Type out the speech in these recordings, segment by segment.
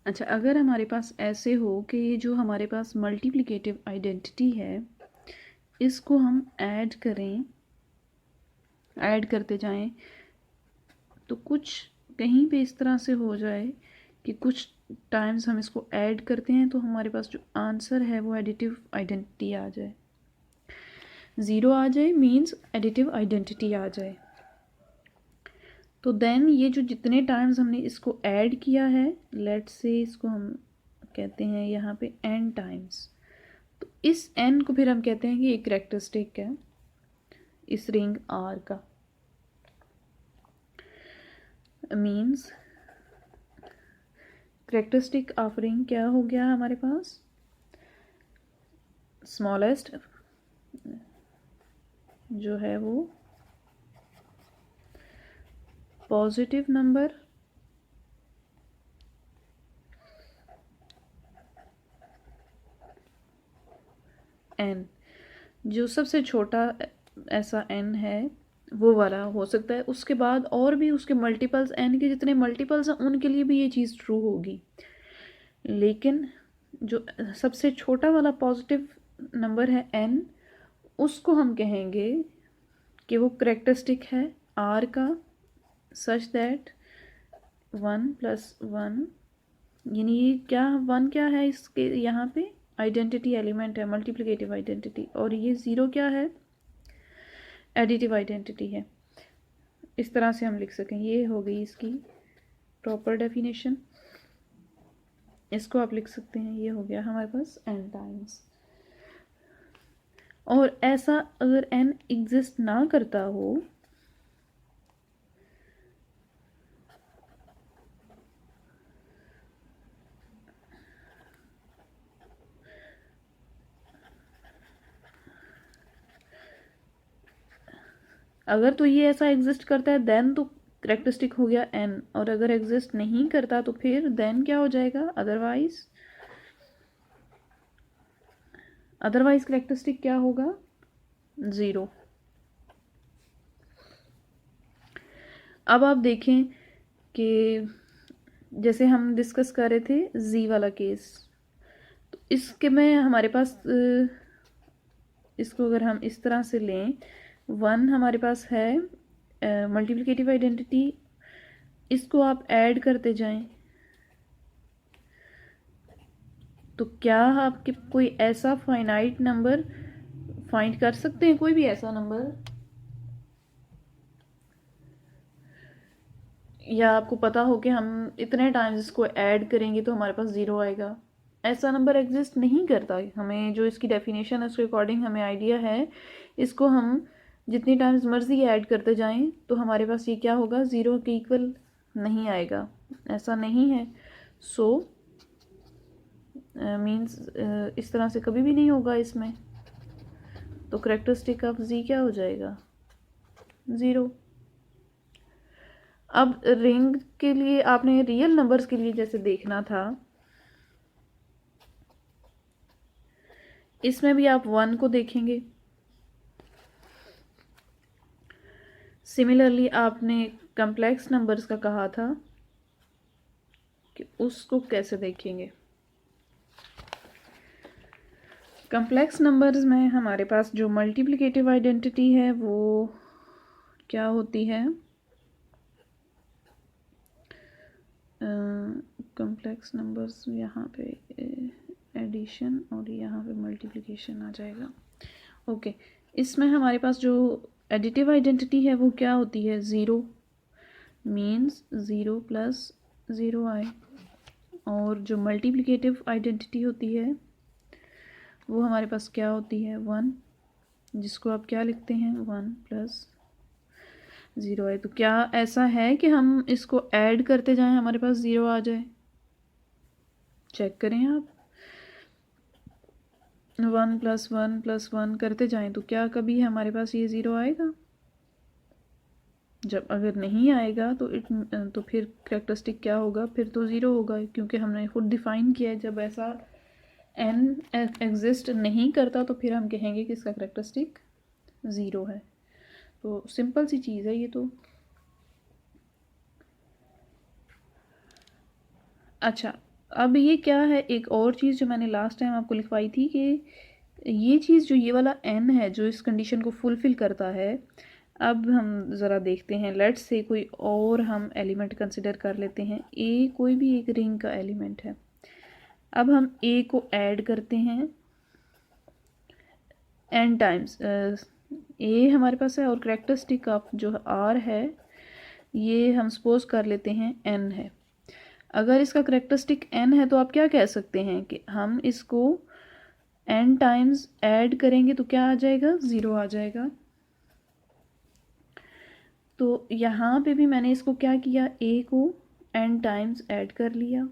अच्छा, अगर हमारे पास ऐसे हो कि ये जो हमारे पास मल्टीप्लिकेटिव आइडेंटिटी है इसको हम ऐड करें, ऐड करते जाएं, तो कुछ कहीं पे इस तरह से हो जाए कि कुछ टाइम्स हम इसको ऐड करते हैं तो हमारे पास जो आंसर है वो एडिटिव आइडेंटिटी आ जाए, ज़ीरो आ जाए, मीन्स एडिटिव आइडेंटिटी आ जाए। तो देन ये जो जितने टाइम्स हमने इसको ऐड किया है, लेट्स से इसको हम कहते हैं यहाँ पे n टाइम्स, तो इस n को फिर हम कहते हैं कि एक करेक्टरिस्टिक है इस रिंग R का। मीन्स करेक्टरिस्टिक ऑफ रिंग क्या हो गया हमारे पास, स्मॉलेस्ट जो है वो पॉजिटिव नंबर n, जो सबसे छोटा ऐसा n है वो वाला हो सकता है। उसके बाद और भी उसके मल्टीपल्स, n के जितने मल्टीपल्स हैं उनके लिए भी ये चीज़ ट्रू होगी, लेकिन जो सबसे छोटा वाला पॉजिटिव नंबर है n, उसको हम कहेंगे कि वो करेक्टरिस्टिक है R का, सच दैट 1+1, यानी ये क्या 1 क्या है इसके यहाँ पे आइडेंटिटी एलिमेंट है, मल्टीप्लिकेटिव आइडेंटिटी, और ये 0 क्या है, एडिटिव आइडेंटिटी है। इस तरह से हम लिख सकें, ये हो गई इसकी प्रॉपर डेफिनेशन। इसको आप लिख सकते हैं, ये हो गया हमारे पास n टाइम्स। और ऐसा अगर n एग्जिस्ट ना करता हो, अगर तो ये ऐसा एग्जिस्ट करता है देन तो करेक्टरिस्टिक हो गया n, और अगर एग्जिस्ट नहीं करता तो फिर देन क्या हो जाएगा, अदरवाइज। अदरवाइज करेक्टरिस्टिक क्या होगा, 0। अब आप देखें कि जैसे हम डिस्कस कर रहे थे z वाला केस, तो इसके में हमारे पास इसको अगर हम इस तरह से लें, 1 हमारे पास है मल्टीप्लिकेटिव आइडेंटिटी, इसको आप ऐड करते जाएं, तो क्या आपके कोई ऐसा फाइनाइट नंबर फाइंड कर सकते हैं, कोई भी ऐसा नंबर, या आपको पता हो कि हम इतने टाइम्स इसको ऐड करेंगे तो हमारे पास 0 आएगा, ऐसा नंबर एग्जिस्ट नहीं करता। हमें जो इसकी डेफिनेशन है उसके अकॉर्डिंग हमें आइडिया है, इसको हम जितनी टाइम्स मर्जी ऐड करते जाएं तो हमारे पास ये क्या होगा, 0 के इक्वल नहीं आएगा, ऐसा नहीं है। सो मीन्स इस तरह से कभी भी नहीं होगा इसमें, तो करेक्टरिस्टिक ऑफ z क्या हो जाएगा, 0। अब रिंग के लिए आपने रियल नंबर्स के लिए जैसे देखना था, इसमें भी आप 1 को देखेंगे। सिमिलरली आपने कम्प्लेक्स नंबर्स का कहा था कि उसको कैसे देखेंगे। कम्प्लेक्स नंबर्स में हमारे पास जो मल्टीप्लिकेटिव आइडेंटिटी है वो क्या होती है, कम्प्लेक्स नंबर्स यहाँ पे एडिशन और यहाँ पे मल्टीप्लिकेशन आ जाएगा। ओके, इसमें हमारे पास जो एडिटिव आइडेंटिटी है वो क्या होती है, 0, मीन्स 0 + 0 आए, और जो मल्टीप्लिकेटिव आइडेंटिटी होती है वो हमारे पास क्या होती है, 1, जिसको आप क्या लिखते हैं, 1 + 0 आए। तो क्या ऐसा है कि हम इसको ऐड करते जाएं हमारे पास 0 आ जाए, चेक करें आप, 1 + 1 + 1 करते जाएं तो क्या कभी हमारे पास ये 0 आएगा, जब अगर नहीं आएगा तो फिर करेक्टरिस्टिक क्या होगा, फिर तो 0 होगा, क्योंकि हमने खुद डिफाइन किया है जब ऐसा n एग्जिस्ट नहीं करता तो फिर हम कहेंगे कि इसका करेक्टरिस्टिक 0 है। तो सिंपल सी चीज़ है ये तो। अच्छा, अब ये क्या है, एक और चीज़ जो मैंने लास्ट टाइम आपको लिखवाई थी कि ये चीज़ जो ये वाला n है जो इस कंडीशन को फुलफ़िल करता है। अब हम ज़रा देखते हैं, लेट्स से कोई और हम एलिमेंट कंसिडर कर लेते हैं। a कोई भी एक रिंग का एलिमेंट है। अब हम a को ऐड करते हैं n टाइम्स। a हमारे पास है और करेक्टरिस्टिक ऑफ जो r है ये हम सपोज कर लेते हैं n है। अगर इसका करेक्टरिस्टिक n है तो आप क्या कह सकते हैं कि हम इसको n टाइम्स ऐड करेंगे तो क्या आ जाएगा, 0 आ जाएगा। तो यहाँ पे भी मैंने इसको क्या किया, a को n टाइम्स ऐड कर लिया।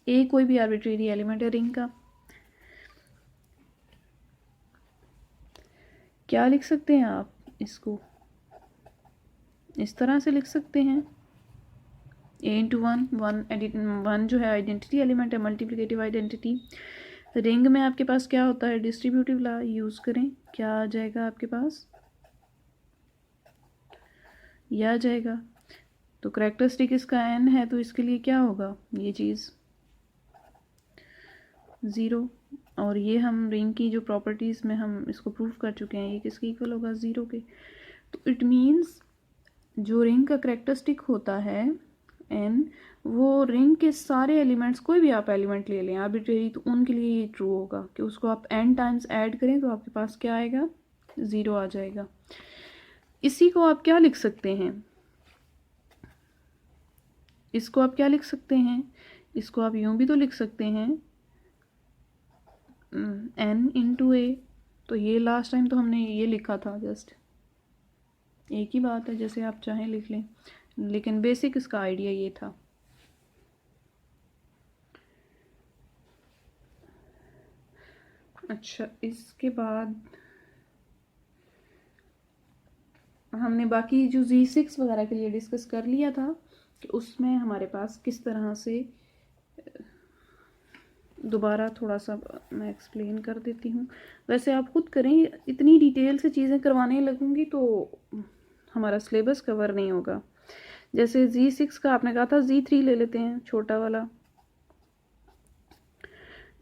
a कोई भी आर्बिट्रेरी एलिमेंट है रिंग का। क्या लिख सकते हैं आप, इसको इस तरह से लिख सकते हैं, a इंटू वन जो है आइडेंटिटी एलिमेंट है, मल्टीप्लिकेटिव आइडेंटिटी। रिंग में आपके पास क्या होता है, डिस्ट्रीब्यूटिव लॉ यूज़ करें, क्या आ जाएगा आपके पास, यह आ जाएगा। तो करेक्टरिस्टिक इसका n है तो इसके लिए क्या होगा, ये चीज़ 0। और ये हम रिंग की जो प्रॉपर्टीज़ में हम इसको प्रूव कर चुके हैं, ये किसके इक्वल होगा, 0 के। तो इट मीन्स जो रिंग का करेक्टरिस्टिक होता है n, वो रिंग के सारे एलिमेंट्स, कोई भी आप एलिमेंट ले लें आर्बिट्रेरी, तो उनके लिए ये ट्रू होगा कि उसको आप n टाइम्स ऐड करें तो आपके पास क्या आएगा, 0 आ जाएगा। इसी को आप क्या लिख सकते हैं, इसको आप क्या लिख सकते हैं, इसको आप यूं भी तो लिख सकते हैं n इंटू ए। तो ये लास्ट टाइम तो हमने ये लिखा था, जस्ट एक ही बात है, जैसे आप चाहें लिख लें, लेकिन बेसिक इसका आइडिया ये था। अच्छा, इसके बाद हमने बाकी जो Z6 वगैरह के लिए डिस्कस कर लिया था कि उसमें हमारे पास किस तरह से, दोबारा थोड़ा सा मैं एक्सप्लेन कर देती हूँ। वैसे आप खुद करें, इतनी डिटेल से चीज़ें करवाने लगूंगी तो हमारा सिलेबस कवर नहीं होगा। जैसे Z6 का आपने कहा था, Z3 ले लेते हैं, छोटा वाला।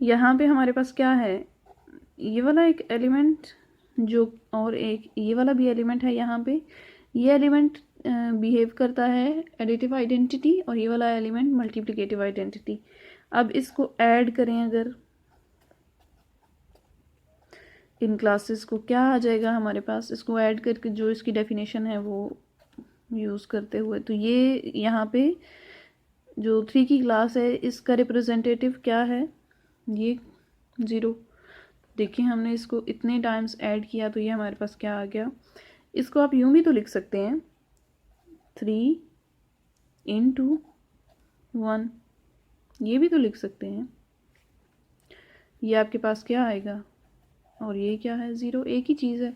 यहाँ पे हमारे पास क्या है, ये वाला एक एलिमेंट जो, और एक ये वाला भी एलिमेंट है। यहाँ पे ये एलिमेंट बिहेव करता है एडिटिव आइडेंटिटी और ये वाला एलिमेंट मल्टीप्लिकेटिव आइडेंटिटी। अब इसको ऐड करें अगर इन क्लासेस को, क्या आ जाएगा हमारे पास, इसको ऐड करके जो इसकी डेफिनेशन है वो यूज़ करते हुए, तो ये यहाँ पे जो 3 की क्लास है इसका रिप्रेजेंटेटिव क्या है, ये 0। देखिए हमने इसको इतने टाइम्स ऐड किया तो ये हमारे पास क्या आ गया। इसको आप यूं भी तो लिख सकते हैं, 3 इंटू 1, ये भी तो लिख सकते हैं। ये आपके पास क्या आएगा, और ये क्या है, 0, एक ही चीज़ है।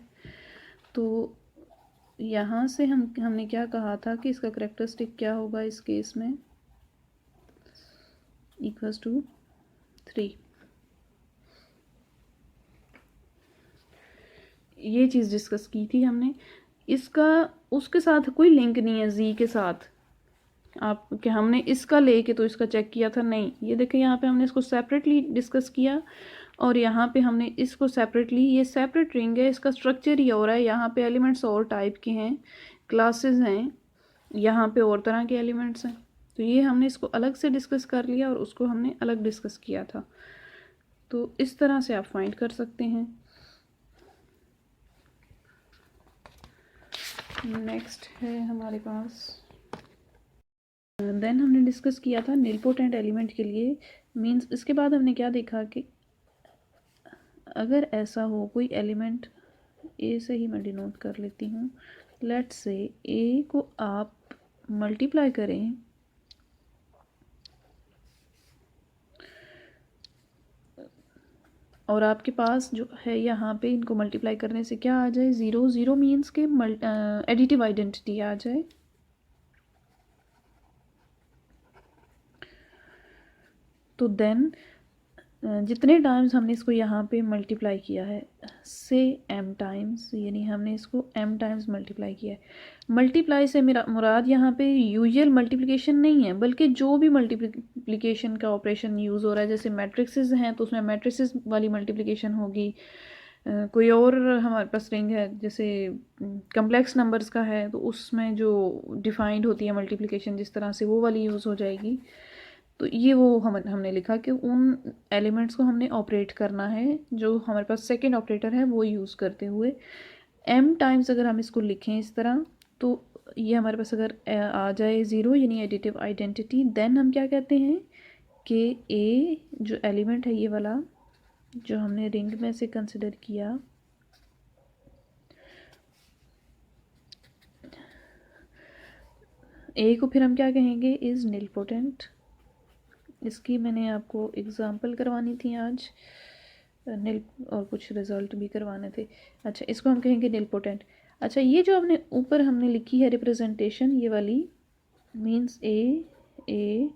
तो यहाँ से हमने क्या कहा था कि इसका करेक्टरिस्टिक क्या होगा इस केस में, इक्वल्स टू 3। ये चीज़ डिस्कस की थी हमने। इसका उसके साथ कोई लिंक नहीं है, जी के साथ आप कि हमने इसका लेके तो इसका चेक किया था, नहीं। ये देखें यहाँ पे हमने इसको सेपरेटली डिस्कस किया और यहाँ पे हमने इसको सेपरेटली, ये सेपरेट रिंग है, इसका स्ट्रक्चर ही और है। यहाँ पे एलिमेंट्स और टाइप के हैं, क्लासेस हैं, यहाँ पे और तरह के एलिमेंट्स हैं। तो ये हमने इसको अलग से डिस्कस कर लिया और उसको हमने अलग डिस्कस किया था। तो इस तरह से आप फाइंड कर सकते हैं। नेक्स्ट है हमारे पास, देन हमने डिस्कस किया था निलपोटेंट एलिमेंट के लिए। मींस इसके बाद हमने क्या देखा कि अगर ऐसा हो कोई एलिमेंट, ए से ही मैं डिनोट कर लेती हूँ, लेट्स से ए को आप मल्टीप्लाई करें और आपके पास जो है यहाँ पे इनको मल्टीप्लाई करने से क्या आ जाए, 0। 0 मीन्स के एडिटिव आइडेंटिटी आ जाए। तो देन जितने टाइम्स हमने इसको यहाँ पे मल्टीप्लाई किया है से m टाइम्स, यानी हमने इसको m टाइम्स मल्टीप्लाई किया है। मल्टीप्लाई से मेरा मुराद यहाँ पे यूजुअल मल्टीप्लिकेशन नहीं है, बल्कि जो भी मल्टीप्लिकेशन का ऑपरेशन यूज़ हो रहा है, जैसे मैट्रिक्सेस हैं तो उसमें मैट्रिसेस वाली मल्टीप्लिकेशन होगी। कोई और हमारे पास रिंग है जैसे कम्प्लेक्स नंबर्स का है तो उसमें जो डिफाइंड होती है मल्टीप्लिकेशन जिस तरह से वो वाली यूज़ हो जाएगी। तो ये वो हमने लिखा कि उन एलिमेंट्स को हमने ऑपरेट करना है जो हमारे पास सेकेंड ऑपरेटर है वो यूज़ करते हुए। m टाइम्स अगर हम इसको लिखें इस तरह तो ये हमारे पास अगर आ जाए ज़ीरो यानी एडिटिव आइडेंटिटी, देन हम क्या कहते हैं कि a जो एलिमेंट है ये वाला जो हमने रिंग में से कंसिडर किया, a को फिर हम क्या कहेंगे इज़ निलपोटेंट। इसकी मैंने आपको एग्जांपल करवानी थी आज नील और कुछ रिजल्ट भी करवाने थे। अच्छा, इसको हम कहेंगे निलपोटेंट। अच्छा, ये जो हमने लिखी है रिप्रेजेंटेशन ये वाली मीन्स ए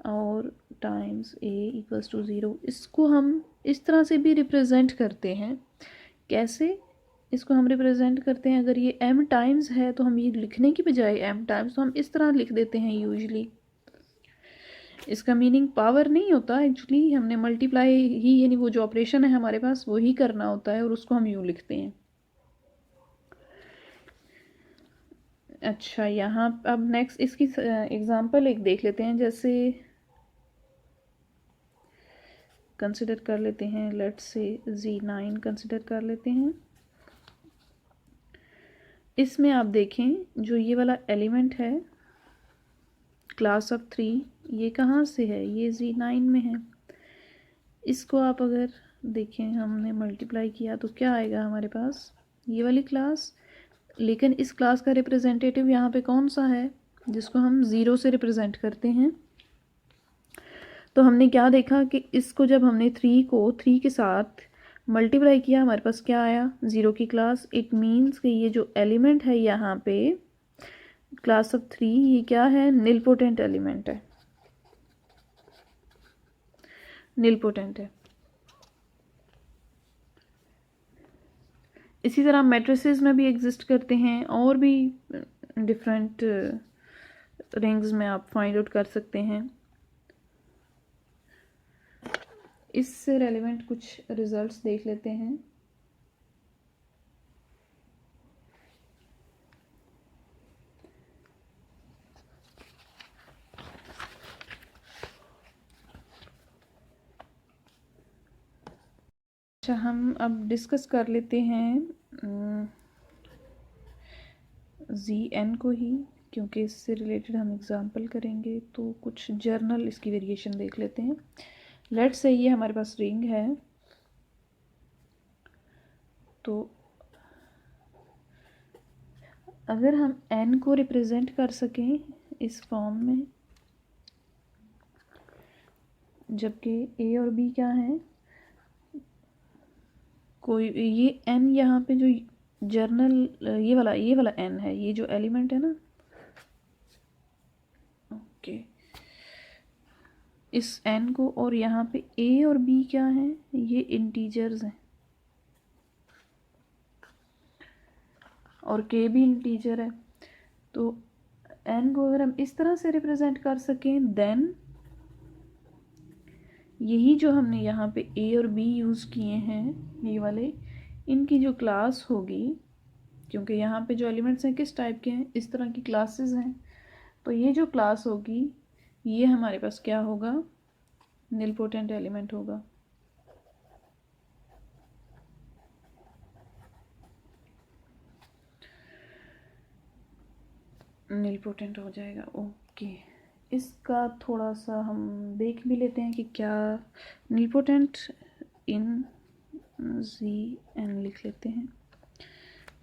और times a equals to zero, इसको हम इस तरह से भी रिप्रेजेंट करते हैं। कैसे इसको हम रिप्रेजेंट करते हैं, अगर ये m टाइम्स है तो हम ये लिखने की बजाय m टाइम्स तो हम इस तरह लिख देते हैं यूजली। इसका मीनिंग पावर नहीं होता, एक्चुअली हमने मल्टीप्लाई ही यानी वो जो ऑपरेशन है हमारे पास वो ही करना होता है और उसको हम यूँ लिखते हैं। अच्छा, यहाँ अब नेक्स्ट इसकी एग्जांपल एक देख लेते हैं। जैसे कंसिडर कर लेते हैं, लेट्स से Z9 कंसिडर कर लेते हैं। इसमें आप देखें जो ये वाला एलिमेंट है क्लास ऑफ 3 ये कहाँ से है, ये Z9 में है। इसको आप अगर देखें हमने मल्टीप्लाई किया तो क्या आएगा हमारे पास ये वाली क्लास, लेकिन इस क्लास का रिप्रेजेंटेटिव यहाँ पे कौन सा है जिसको हम ज़ीरो से रिप्रेजेंट करते हैं। तो हमने क्या देखा कि इसको जब हमने 3 को 3 के साथ मल्टीप्लाई किया हमारे पास क्या आया ज़ीरो की क्लास। इट मीन्स कि ये जो एलिमेंट है यहाँ पे क्लास ऑफ 3 ये क्या है निलपोटेंट एलिमेंट है, निलपोटेंट है। इसी तरह मैट्रिसेस में भी एग्जिस्ट करते हैं और भी डिफरेंट रिंग्स में आप फाइंड आउट कर सकते हैं। इससे रेलेवेंट कुछ रिजल्ट्स देख लेते हैं। अच्छा, हम अब डिस्कस कर लेते हैं ZN को ही, क्योंकि इससे रिलेटेड हम एग्जांपल करेंगे तो कुछ जर्नल इसकी वेरिएशन देख लेते हैं। लेट्स से ये हमारे पास रिंग है तो अगर हम n को रिप्रेजेंट कर सकें इस फॉर्म में, जबकि a और b क्या है कोई ये n यहाँ पे जो जर्नल ये वाला n है, ये जो एलिमेंट है ना, ओके, इस n को, और यहाँ पे a और b क्या है ये इंटीजर्स हैं और k भी इंटीजर है। तो n को अगर हम इस तरह से रिप्रेजेंट कर सकें देन यही जो हमने यहाँ पे a और b यूज़ किए हैं ये वाले, इनकी जो क्लास होगी, क्योंकि यहाँ पे जो एलिमेंट्स हैं किस टाइप के हैं इस तरह की क्लासेस हैं, तो ये जो क्लास होगी ये हमारे पास क्या होगा निलपोटेंट एलिमेंट होगा। निलपोटेंट हो जाएगा। ओके, इसका थोड़ा सा हम देख भी लेते हैं कि क्या निलपोटेंट इन ZN लिख लेते हैं।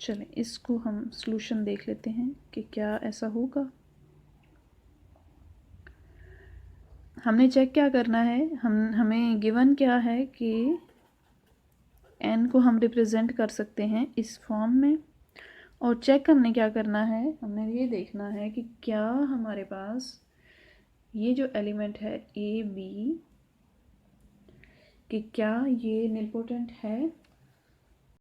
चलें, इसको हम सॉल्यूशन देख लेते हैं कि क्या ऐसा होगा। हमने चेक क्या करना है, हमें गिवन क्या है कि n को हम रिप्रेजेंट कर सकते हैं इस फॉर्म में, और चेक हमने क्या करना है, हमने ये देखना है कि क्या हमारे पास ये जो एलिमेंट है a b कि क्या ये निलपोटेंट है